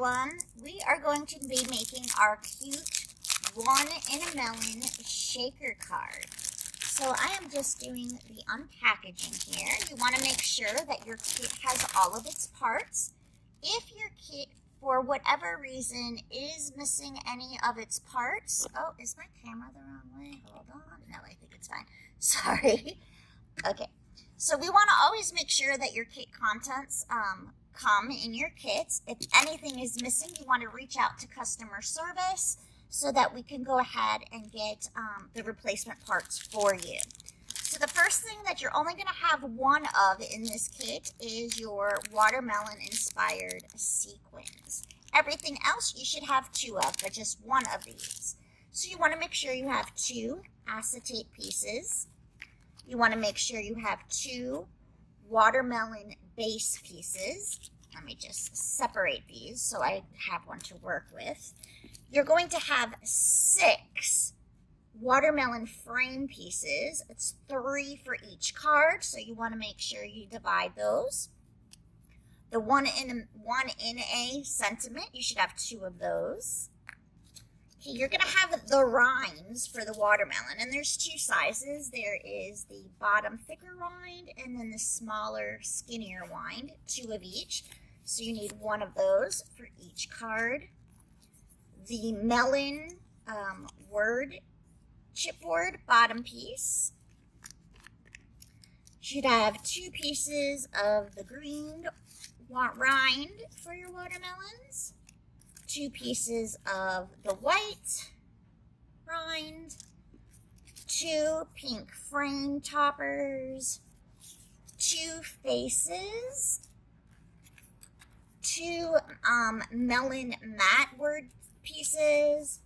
everyone. We are going to be making our cute one in a melon shaker card. So I am just doing the unpackaging here. You want to make sure that your kit has all of its parts. If your kit, for whatever reason, is missing any of its parts. Oh, is my camera the wrong way? Hold on. No, I think it's fine. Sorry. Okay. So we want to always make sure that your kit contents come in your kits. If anything is missing, you want to reach out to customer service so that we can go ahead and get the replacement parts for you. So the first thing that you're only going to have one of in this kit is your watermelon inspired sequins. Everything else you should have two of, but just one of these. So you want to make sure you have two acetate pieces. You want to make sure you have two watermelon base pieces. Let me just separate these so I have one to work with. You're going to have 6 watermelon frame pieces. It's 3 for each card, so you want to make sure you divide those. The one in a sentiment, you should have 2 of those. Okay, you're going to have the rinds for the watermelon, and there's 2 sizes. There is the bottom thicker rind and then the smaller, skinnier rind, 2 of each. So you need 1 of those for each card. The melon word chipboard bottom piece. You should have 2 pieces of the green rind for your watermelons. 2 pieces of the white rind, 2 pink frame toppers, 2 faces, 2 melon matte word pieces,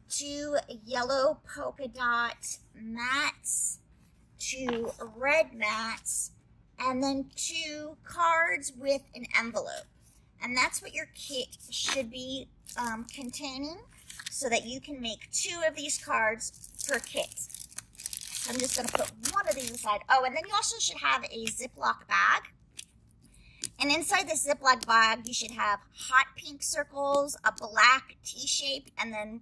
2 yellow polka dot mats, 2 red mats, and then 2 cards with an envelope. And that's what your kit should be containing so that you can make 2 of these cards per kit. So I'm just going to put one of these aside. Oh, and then you also should have a Ziploc bag. And inside this Ziploc bag, you should have hot pink circles, a black T-shape, and then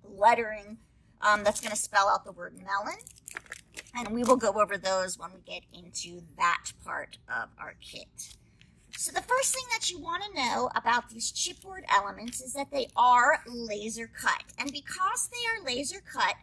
lettering that's going to spell out the word melon. And we will go over those when we get into that part of our kit. So the first thing that you want to know about these chipboard elements is that they are laser cut. And because they are laser cut,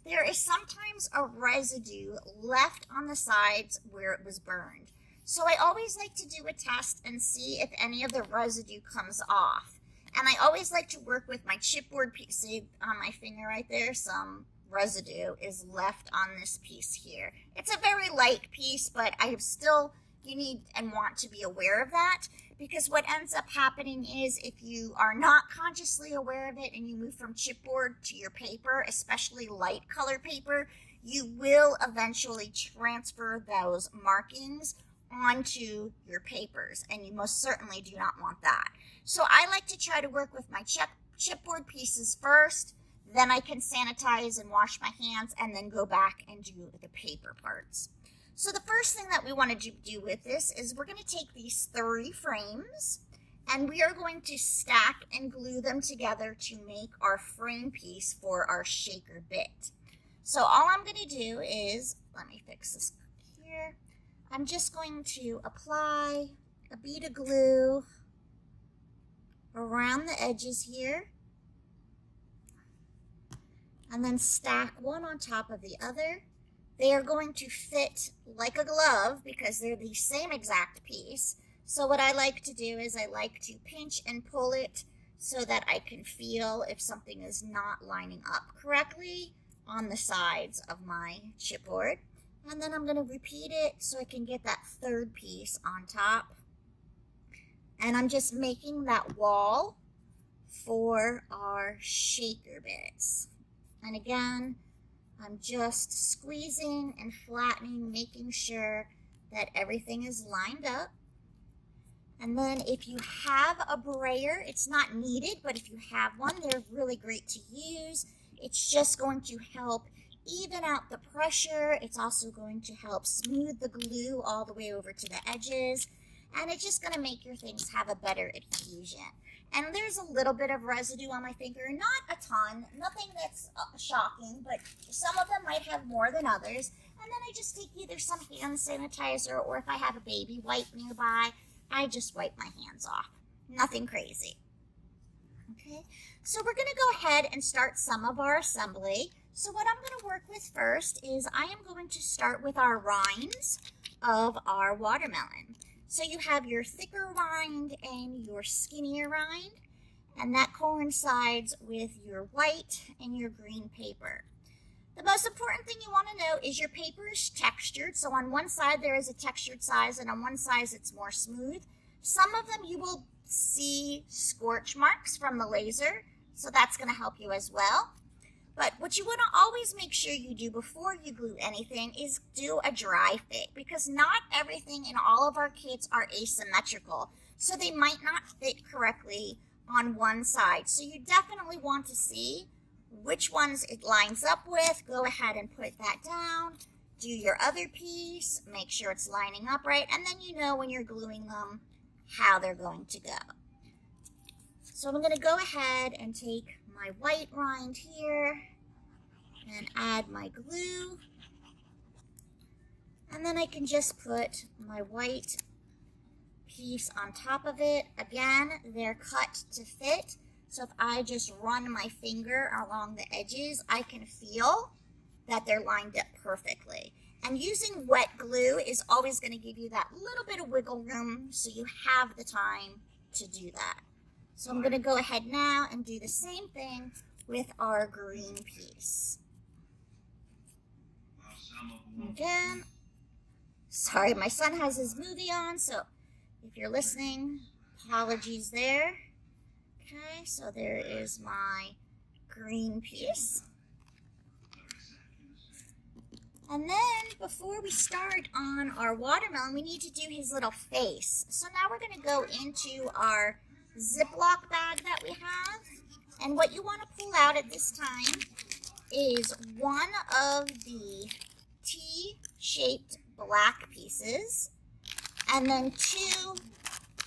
there is sometimes a residue left on the sides where it was burned. So I always like to do a test and see if any of the residue comes off. And I always like to work with my chipboard piece. See on my finger right there, some residue is left on this piece here. It's a very light piece, but I have still... You need and want to be aware of that, because what ends up happening is if you are not consciously aware of it and you move from chipboard to your paper, especially light color paper, you will eventually transfer those markings onto your papers, and you most certainly do not want that. So I like to try to work with my chipboard pieces first, then I can sanitize and wash my hands and then go back and do the paper parts. So the first thing that we want to do with this is we're going to take these 3 frames and we are going to stack and glue them together to make our frame piece for our shaker bit. So all I'm going to do is, let me fix this here, I'm just going to apply a bead of glue around the edges here and then stack one on top of the other. They are going to fit like a glove because they're the same exact piece. So what I like to do is I like to pinch and pull it so that I can feel if something is not lining up correctly on the sides of my chipboard. And then I'm going to repeat it so I can get that 3rd piece on top. And I'm just making that wall for our shaker bits. And again, I'm just squeezing and flattening, making sure that everything is lined up. And then if you have a brayer, it's not needed, but if you have one, they're really great to use. It's just going to help even out the pressure. It's also going to help smooth the glue all the way over to the edges. and it's just going to make your things have a better adhesion. And there's a little bit of residue on my finger, not a ton, nothing that's shocking, but some of them might have more than others. And then I just take either some hand sanitizer, or if I have a baby wipe nearby, I just wipe my hands off. Nothing crazy. Okay, so we're going to go ahead and start some of our assembly. So what I'm going to work with first is I am going to start with our rinds of our watermelon. So you have your thicker rind and your skinnier rind, and that coincides with your white and your green paper. The most important thing you want to know is your paper is textured. So on one side there is a textured size, and on one side it's more smooth. Some of them you will see scorch marks from the laser, so that's going to help you as well. But what you want to always make sure you do before you glue anything is do a dry fit, because not everything in all of our kits are asymmetrical, so they might not fit correctly on one side. So you definitely want to see which ones it lines up with. Go ahead and put that down. Do your other piece, make sure it's lining up right, and then you know when you're gluing them how they're going to go. So I'm going to go ahead and take my white rind here and add my glue, and then I can just put my white piece on top of it. Again, they're cut to fit, so if I just run my finger along the edges, I can feel that they're lined up perfectly. And using wet glue is always going to give you that little bit of wiggle room, so you have the time to do that. So I'm going to go ahead now and do the same thing with our green piece. Again, sorry, my son has his movie on, so if you're listening, apologies there. Okay, so there is my green piece. And then before we start on our watermelon, we need to do his little face. So now we're going to go into our Ziploc bag that we have. And what you want to pull out at this time is one of the T-shaped black pieces, and then two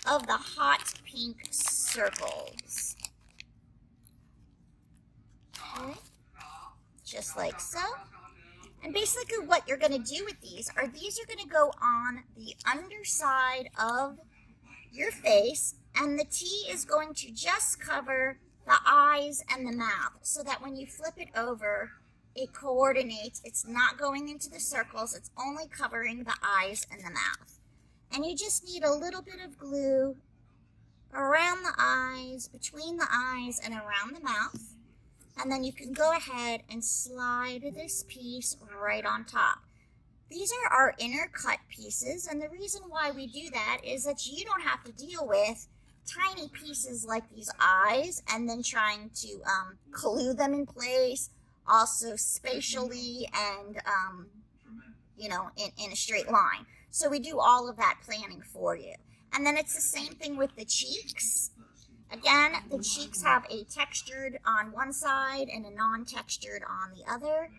of the hot pink circles. Okay, just like so. And basically what you're going to do with these are going to go on the underside of your face, and the T is going to just cover the eyes and the mouth, so that when you flip it over, it coordinates. It's not going into the circles, it's only covering the eyes and the mouth. And you just need a little bit of glue around the eyes, between the eyes and around the mouth. And then you can go ahead and slide this piece right on top. These are our inner cut pieces, and the reason why we do that is that you don't have to deal with tiny pieces like these eyes and then trying to glue them in place, also spatially and you know, in a straight line. So we do all of that planning for you. And then it's the same thing with the cheeks. Again, the cheeks have a textured on one side and a non-textured on the other.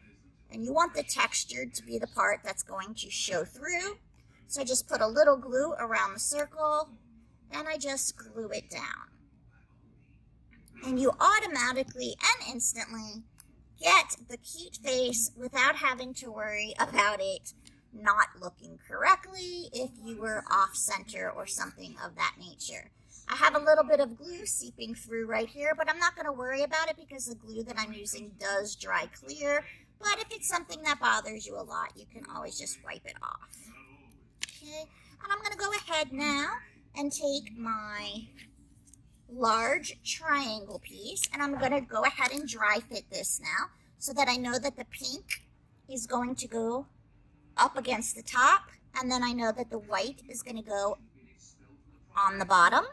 And you want the textured to be the part that's going to show through. So I just put a little glue around the circle, and I just glue it down. And you automatically and instantly get the cute face without having to worry about it not looking correctly if you were off center or something of that nature. I have a little bit of glue seeping through right here, but I'm not going to worry about it because the glue that I'm using does dry clear. But if it's something that bothers you a lot, you can always just wipe it off. Okay, and I'm going to go ahead now and take my large triangle piece, and I'm going to go ahead and dry fit this now so that I know that the pink is going to go up against the top, and then I know that the white is going to go on the bottom,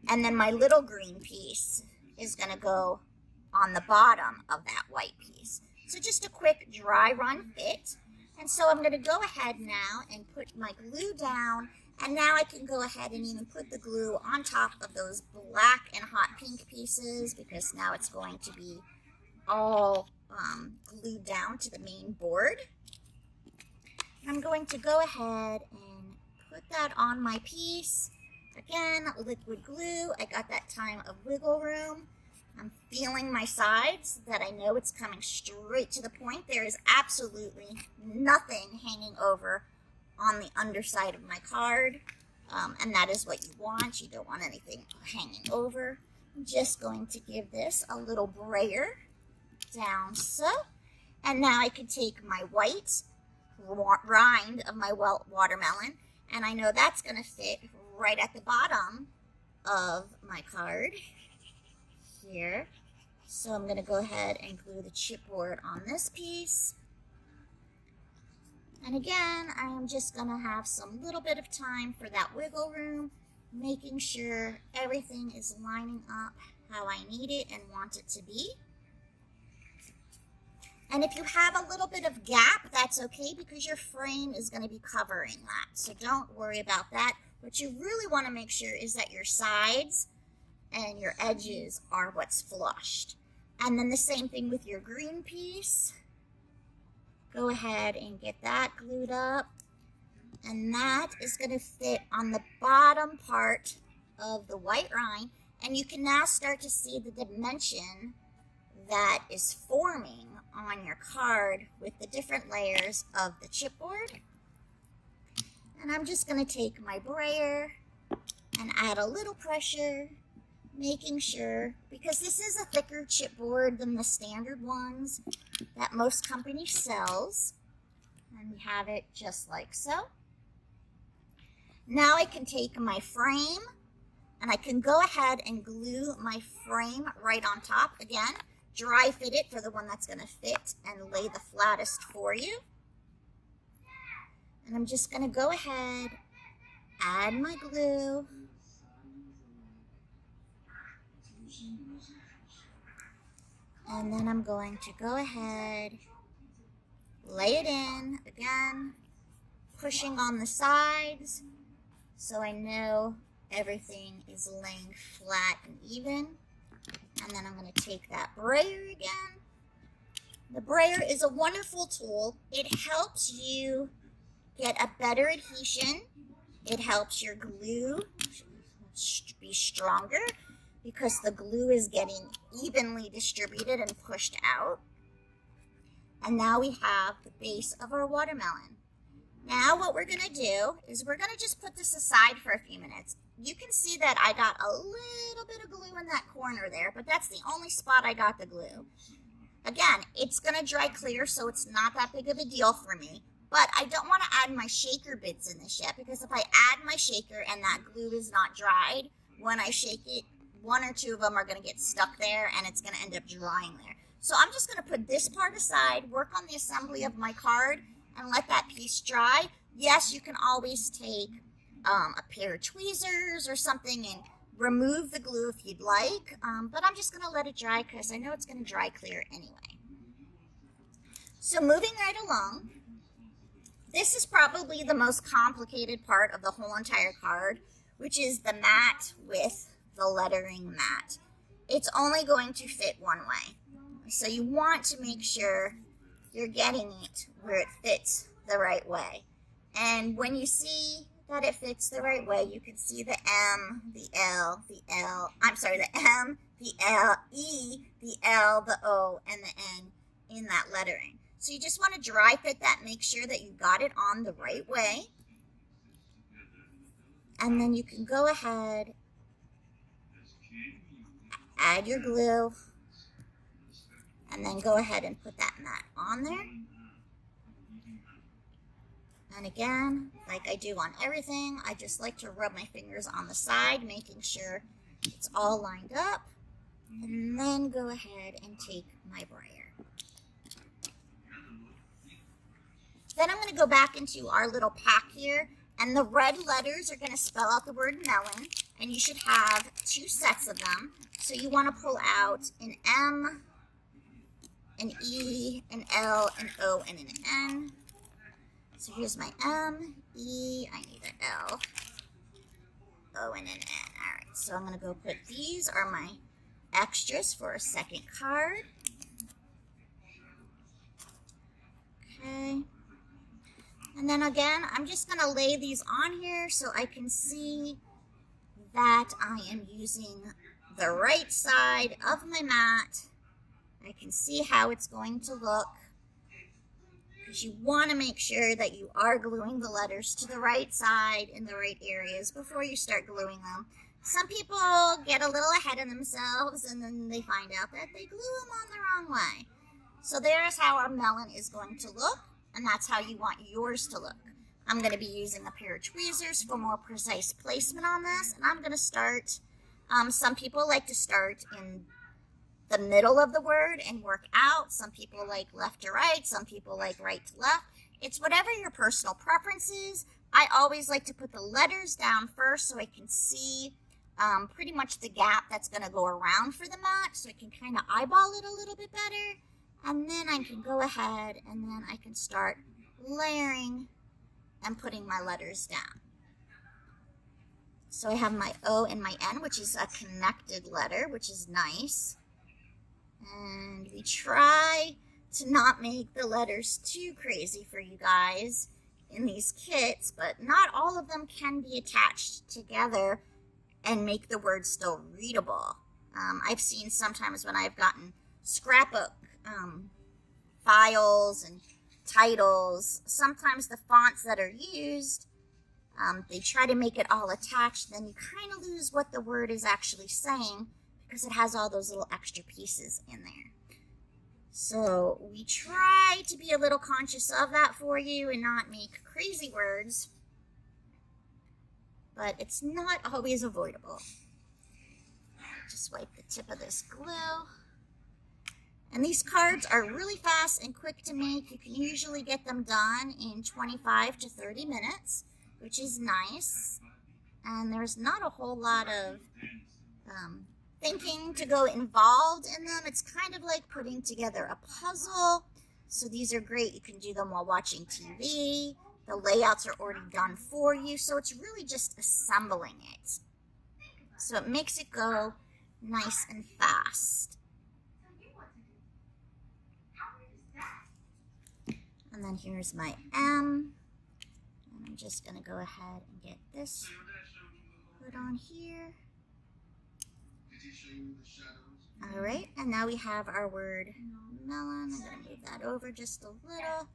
and then my little green piece is going to go on the bottom of that white piece. So just a quick dry run fit. And so I'm going to go ahead now and put my glue down, and now I can go ahead and even put the glue on top of those black and hot pink pieces, because now it's going to be all glued down to the main board. I'm going to go ahead and put that on my piece. Again, liquid glue. I got that time of wiggle room. I'm feeling my sides that I know it's coming straight to the point. There is absolutely nothing hanging over on the underside of my card. And that is what you want. You don't want anything hanging over. I'm just going to give this a little brayer down so. And now I can take my white rind of my watermelon, and I know that's going to fit right at the bottom of my card here. So I'm going to go ahead and glue the chipboard on this piece. And again, I am just going to have some little bit of time for that wiggle room, making sure everything is lining up how I need it and want it to be. And if you have a little bit of gap, that's okay because your frame is going to be covering that. So don't worry about that. What you really want to make sure is that your sides and your edges are what's flushed. And then the same thing with your green piece. Go ahead and get that glued up. And that is going to fit on the bottom part of the white rind. And you can now start to see the dimension that is forming on your card with the different layers of the chipboard. And I'm just going to take my brayer and add a little pressure, making sure, because this is a thicker chipboard than the standard ones that most companies sells. And we have it just like so. Now I can take my frame and I can go ahead and glue my frame right on top. Again, dry fit it for the one that's going to fit and lay the flattest for you. And I'm just going to go ahead, add my glue. And then I'm going to go ahead, lay it in, again, pushing on the sides so I know everything is laying flat and even. And then I'm going to take that brayer again. The brayer is a wonderful tool. It helps you get a better adhesion. It helps your glue be stronger because the glue is getting evenly distributed and pushed out. And now we have the base of our watermelon. Now what we're going to do is we're going to just put this aside for a few minutes. You can see that I got a little bit of glue in that corner there, but that's the only spot I got the glue. Again, it's going to dry clear, so it's not that big of a deal for me. But I don't want to add my shaker bits in this yet, because if I add my shaker and that glue is not dried, when I shake it, one or two of them are going to get stuck there, and it's going to end up drying there. So I'm just going to put this part aside, work on the assembly of my card, and let that piece dry. Yes, you can always take a pair of tweezers or something and remove the glue if you'd like, but I'm just going to let it dry because I know it's going to dry clear anyway. So moving right along, this is probably the most complicated part of the whole entire card, which is the mat with the lettering mat. It's only going to fit one way. So you want to make sure you're getting it where it fits the right way. And when you see that it fits the right way, you can see the M, the L, the M, the L, E, the L, the O, and the N in that lettering. So you just want to dry fit that, make sure that you got it on the right way. And then you can go ahead, add your glue, and then go ahead and put that mat on there. And again, like I do on everything, I just like to rub my fingers on the side, making sure it's all lined up. And then go ahead and take my brayer. Then I'm going to go back into our little pack here, and the red letters are going to spell out the word melon, and you should have 2 sets of them. So you want to pull out an M, an E, an L, an O, and an N. So here's my M, E, I need an L, O, and an N. All right, so I'm going to go put, these are my extras for a second card. Okay. And then again, I'm just going to lay these on here so I can see that I am using the right side of my mat. I can see how it's going to look, because you want to make sure that you are gluing the letters to the right side in the right areas before you start gluing them. Some people get a little ahead of themselves and then they find out that they glue them on the wrong way. So there's how our melon is going to look, and that's how you want yours to look. I'm going to be using a pair of tweezers for more precise placement on this, and I'm going to start, some people like to start in the middle of the word and work out. Some people like left to right, some people like right to left. It's whatever your personal preference is. I always like to put the letters down first so I can see pretty much the gap that's going to go around for the mat, so I can kind of eyeball it a little bit better, and then I can go ahead and then I can start layering and putting my letters down. So I have my O and my N, which is a connected letter, which is nice. And we try to not make the letters too crazy for you guys in these kits, but not all of them can be attached together and make the word still readable. I've seen sometimes when I've gotten scrapbook files and titles, sometimes the fonts that are used, they try to make it all attached, then you kind of lose what the word is actually saying because it has all those little extra pieces in there. So we try to be a little conscious of that for you and not make crazy words, but it's not always avoidable. Just wipe the tip of this glue. And these cards are really fast and quick to make. You can usually get them done in 25 to 30 minutes, which is nice. And there's not a whole lot of thinking to go involved in them. It's kind of like putting together a puzzle. So these are great. You can do them while watching TV. The layouts are already done for you. So it's really just assembling it. So it makes it go nice and fast. And then here's my M. And I'm just going to go ahead and get this put on here. All right, and now we have our word melon. I'm going to move that over just a little.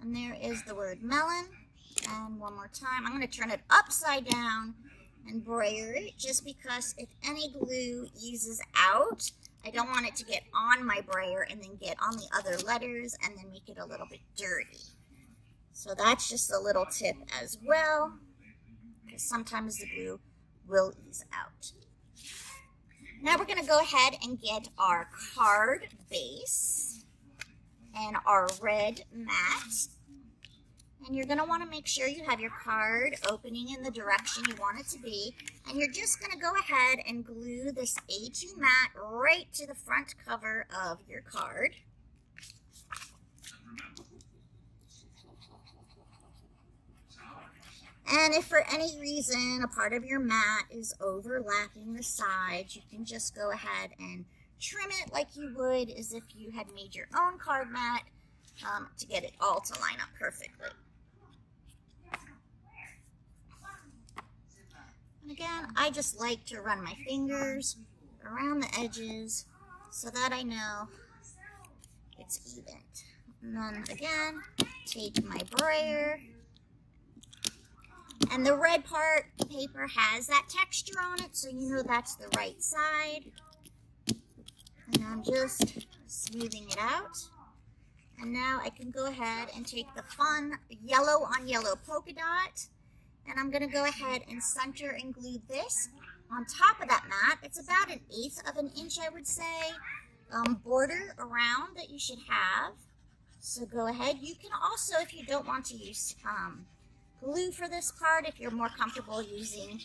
And there is the word melon. And one more time, I'm going to turn it upside down and brayer it, just because if any glue eases out, I don't want it to get on my brayer and then get on the other letters and then make it a little bit dirty. So that's just a little tip as well, because sometimes the glue will ease out. Now we're going to go ahead and get our card base and our red mat. And you're going to want to make sure you have your card opening in the direction you want it to be. And you're just going to go ahead and glue this A2 mat right to the front cover of your card. And if for any reason a part of your mat is overlapping the sides, you can just go ahead and trim it like you would as if you had made your own card mat to get it all to line up perfectly. And again, I just like to run my fingers around the edges so that I know it's even. And then again, take my brayer. And the red part, the paper has that texture on it, so you know that's the right side. And I'm just smoothing it out. And now I can go ahead and take the fun yellow on yellow polka dot. And I'm going to go ahead and center and glue this on top of that mat. It's about 1/8 of an inch, I would say, border around that you should have. So go ahead. You can also, if you don't want to use glue for this part, if you're more comfortable using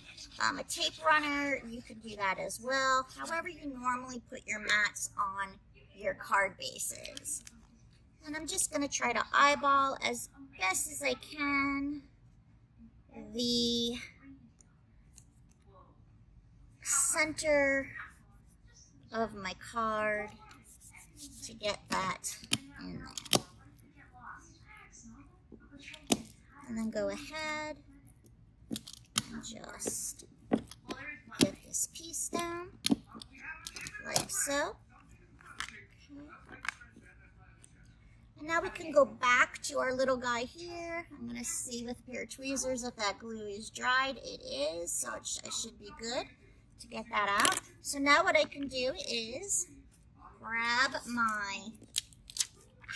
a tape runner, you can do that as well. However you normally put your mats on your card bases. And I'm just going to try to eyeball as best as I can the center of my card to get that in there. And then go ahead and just get this piece down, like so. And now we can go back to our little guy here. I'm going to see with a pair of tweezers if that glue is dried. It is, so I should be good to get that out. So now what I can do is grab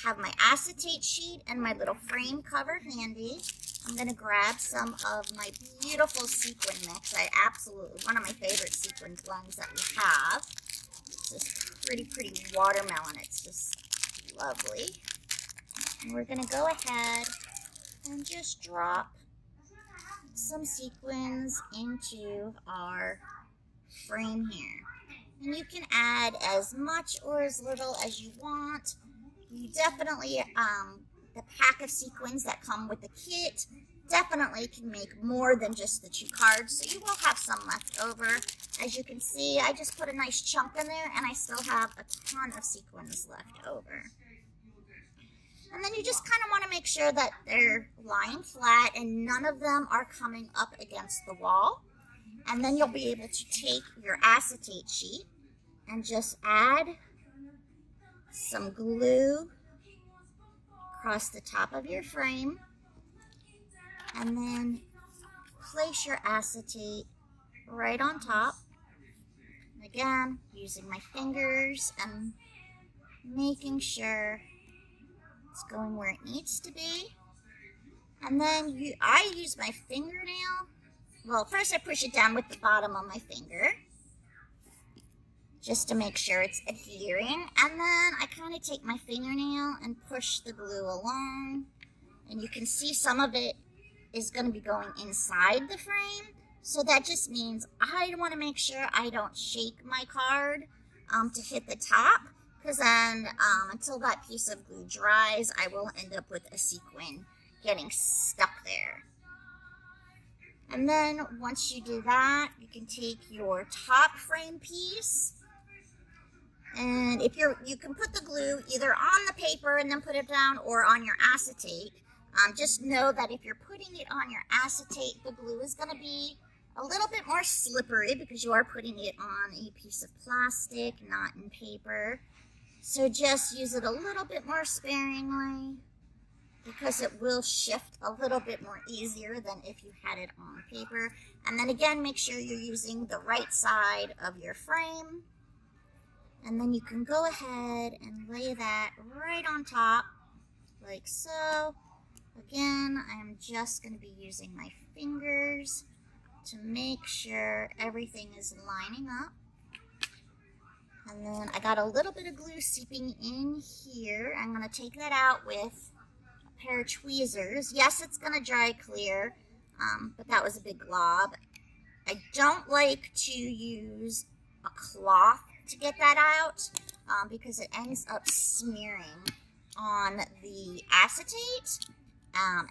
have my acetate sheet and my little frame cover handy. I'm going to grab some of my beautiful sequin mix. One of my favorite sequin blends that we have. It's this pretty watermelon. It's just lovely. And we're going to go ahead and just drop some sequins into our frame here. And you can add as much or as little as you want. You definitely, the pack of sequins that come with the kit definitely can make more than just the 2 cards, so you will have some left over. As you can see, I just put a nice chunk in there, and I still have a ton of sequins left over. And then you just kind of want to make sure that they're lying flat and none of them are coming up against the wall. And then you'll be able to take your acetate sheet and just add some glue across the top of your frame, and then place your acetate right on top. And again, using my fingers and making sure it's going where it needs to be. And then I use my fingernail. Well, first I push it down with the bottom of my finger, just to make sure it's adhering, and then I kind of take my fingernail and push the glue along, and you can see some of it is going to be going inside the frame, so that just means I want to make sure I don't shake my card to hit the top, because then until that piece of glue dries, I will end up with a sequin getting stuck there. And then once you do that, you can take your top frame piece, and if you can put the glue either on the paper and then put it down, or on your acetate. Just know that if you're putting it on your acetate, the glue is going to be a little bit more slippery because you are putting it on a piece of plastic, not in paper. So just use it a little bit more sparingly, because it will shift a little bit more easier than if you had it on paper. And then again, make sure you're using the right side of your frame. And then you can go ahead and lay that right on top, like so. Again, I'm just going to be using my fingers to make sure everything is lining up. And then I got a little bit of glue seeping in here. I'm going to take that out with a pair of tweezers. Yes, it's going to dry clear, but that was a big glob. I don't like to use a cloth to get that out because it ends up smearing on the acetate,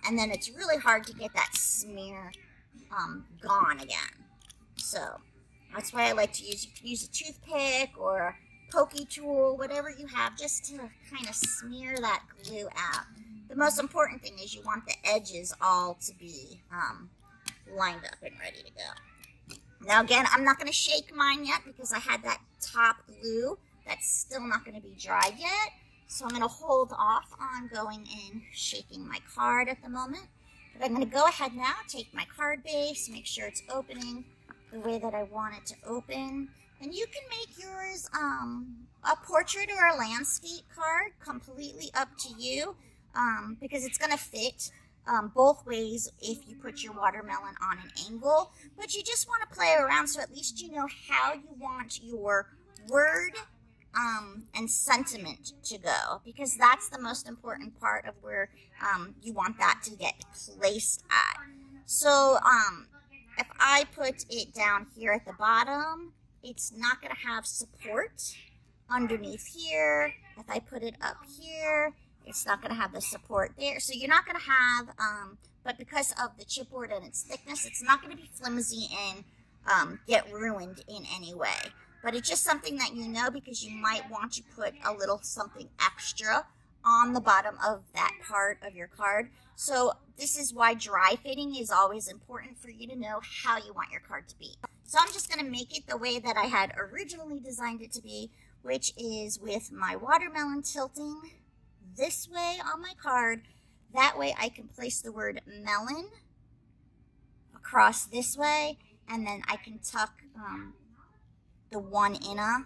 and then it's really hard to get that smear gone again. So that's why I like to use a toothpick or a pokey tool, whatever you have, just to kind of smear that glue out. The most important thing is you want the edges all to be lined up and ready to go. Now again, I'm not going to shake mine yet because I had that top glue that's still not going to be dried yet. So I'm going to hold off on going and shaking my card at the moment. But I'm going to go ahead now, take my card base, make sure it's opening the way that I want it to open. And you can make yours a portrait or a landscape card, completely up to you, because it's going to fit both ways if you put your watermelon on an angle. But you just want to play around so at least you know how you want your word and sentiment to go, because that's the most important part of where you want that to get placed at. So if I put it down here at the bottom, it's not going to have support underneath here. If I put it up here, it's not going to have the support there. So you're not going to have, but because of the chipboard and its thickness, it's not going to be flimsy and get ruined in any way. But it's just something that you know, because you might want to put a little something extra on the bottom of that part of your card. So this is why dry fitting is always important, for you to know how you want your card to be. So I'm just going to make it the way that I had originally designed it to be, which is with my watermelon tilting this way on my card. That way I can place the word melon across this way, and then I can tuck the one inner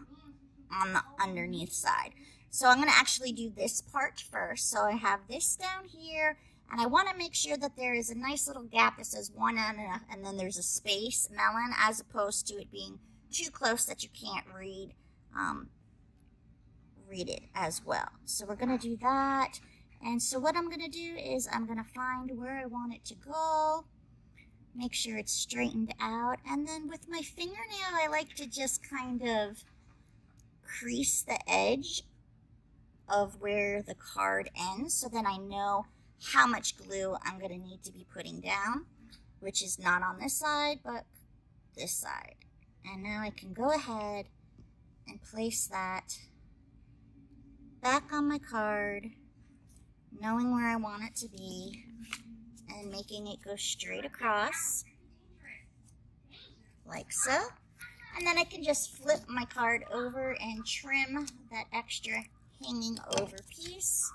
on the underneath side. So I'm going to actually do this part first. So I have this down here, and I want to make sure that there is a nice little gap that says one and then there's a space, melon, as opposed to it being too close that you can't read it as well. So we're going to do that. And so what I'm going to do is I'm going to find where I want it to go, make sure it's straightened out, and then with my fingernail I like to just kind of crease the edge of where the card ends, so then I know how much glue I'm going to need to be putting down, which is not on this side but this side. And now I can go ahead and place that back on my card, knowing where I want it to be, and making it go straight across, like so. And then I can just flip my card over and trim that extra hanging over piece.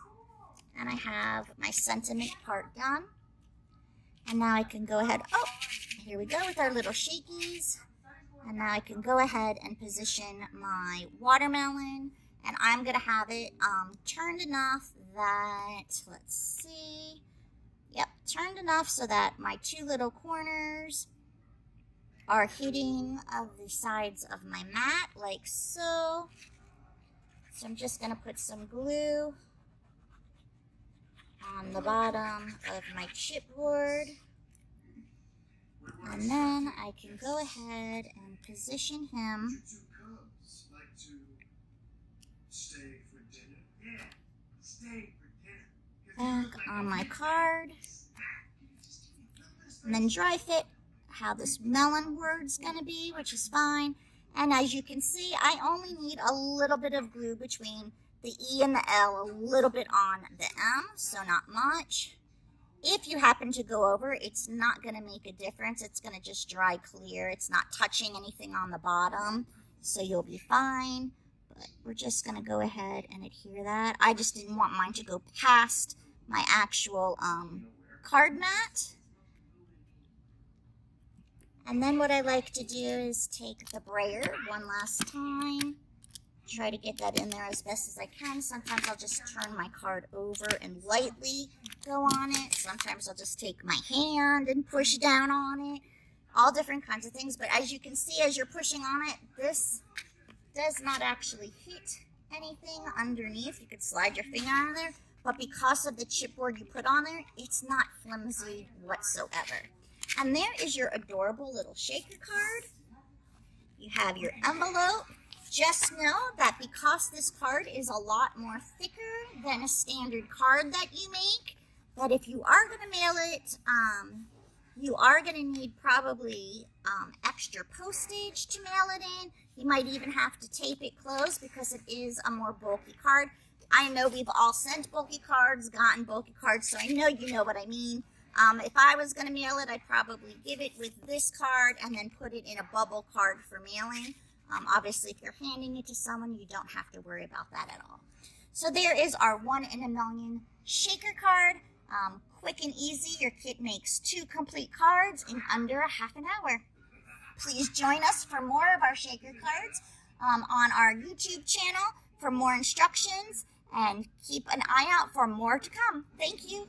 And I have my sentiment part done. And now I can go ahead, oh, here we go with our little shakies. And now I can go ahead and position my watermelon. And I'm going to have it turned enough that, let's see, yep, turned enough so that my two little corners are hitting the sides of my mat, like so. So I'm just going to put some glue on the bottom of my chipboard. And then I can go ahead and position him back on my card, and then dry fit how this melon word's gonna be, which is fine. And as you can see, I only need a little bit of glue between the E and the L, a little bit on the M, so not much. If you happen to go over, it's not gonna make a difference. It's gonna just dry clear. It's not touching anything on the bottom, so you'll be fine. But we're just going to go ahead and adhere that. I just didn't want mine to go past my actual card mat. And then what I like to do is take the brayer one last time. Try to get that in there as best as I can. Sometimes I'll just turn my card over and lightly go on it. Sometimes I'll just take my hand and push down on it. All different kinds of things. But as you can see, as you're pushing on it, this does not actually hit anything underneath. You could slide your finger on there, but because of the chipboard you put on there, it's not flimsy whatsoever. And there is your adorable little shaker card. You have your envelope. Just know that because this card is a lot more thicker than a standard card that you make, that if you are going to mail it, you are going to need probably extra postage to mail it in. You might even have to tape it closed because it is a more bulky card. I know we've all sent bulky cards, gotten bulky cards, so I know you know what I mean. If I was going to mail it, I'd probably give it with this card and then put it in a bubble card for mailing. Obviously, if you're handing it to someone, you don't have to worry about that at all. So there is our 1 in a million shaker card. Quick and easy, your kit makes 2 complete cards in under a half an hour. Please join us for more of our shaker cards on our YouTube channel for more instructions, and keep an eye out for more to come. Thank you.